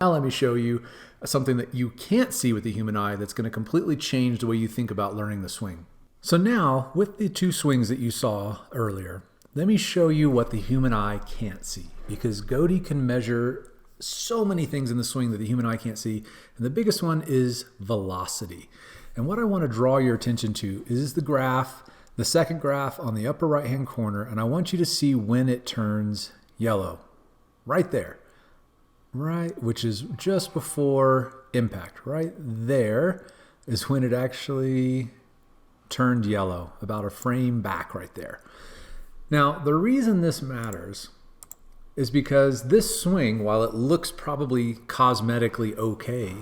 Now let me show you something that you can't see with the human eye that's going to completely change the way you think about learning the swing. So now, with the two swings that you saw earlier, let me show you what the human eye can't see, because Goaty can measure so many things in the swing that the human eye can't see, and the biggest one is velocity. And what I want to draw your attention to is the graph, the second graph on the upper right-hand corner, and I want you to see when it turns yellow, right there. Right, which is just before impact. Right there is when it actually turned yellow, about a frame back right there. Now, the reason this matters is because this swing, while it looks probably cosmetically okay,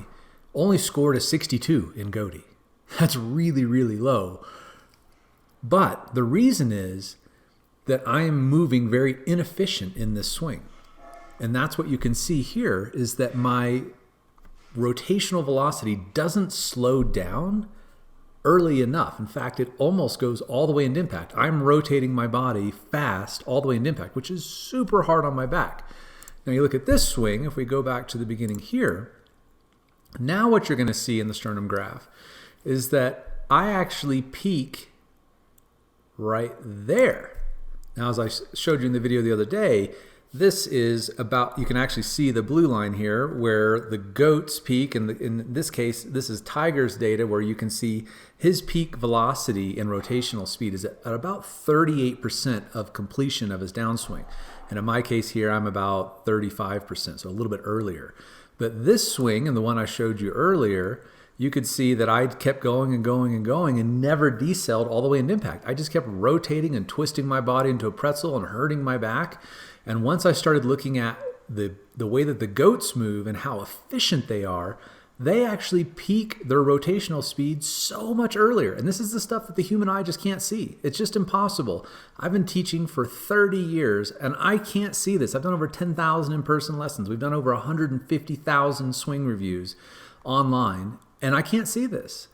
only scored a 62 in Goaty. That's really, really low. But the reason is that I am moving very inefficient in this swing. And that's what you can see here, is that my rotational velocity doesn't slow down early enough. In fact, it almost goes all the way into impact. I'm rotating my body fast all the way into impact, which is super hard on my back. Now you look at this swing, if we go back to the beginning here, now what you're going to see in the sternum graph is that I actually peak right there. Now, as I showed you in the video the other day, this is about, you can actually see the blue line here where the goat's peak, and in this case, this is Tiger's data, where you can see his peak velocity and rotational speed is at about 38% of completion of his downswing. And in my case here, I'm about 35%, so a little bit earlier. But this swing, and the one I showed you earlier, you could see that I kept going and going and going and never decelled all the way into impact. I just kept rotating and twisting my body into a pretzel and hurting my back. And once I started looking at the way that the goats move and how efficient they actually peak their rotational speed so much earlier. And this is the stuff that the human eye just can't see. It's just impossible. I've been teaching for 30 years and I can't see this. I've done over 10,000 in-person lessons. We've done over 150,000 swing reviews online, and I can't see this.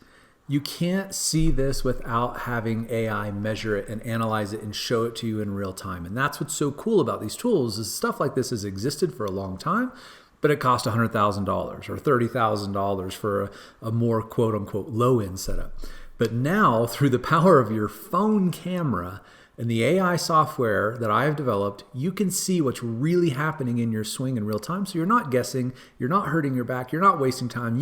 You can't see this without having AI measure it and analyze it and show it to you in real time. And that's what's so cool about these tools, is stuff like this has existed for a long time, but it cost $100,000 or $30,000 for a more quote-unquote low-end setup. But now, through the power of your phone camera and the AI software that I have developed, you can see what's really happening in your swing in real time. So you're not guessing, you're not hurting your back, you're not wasting time.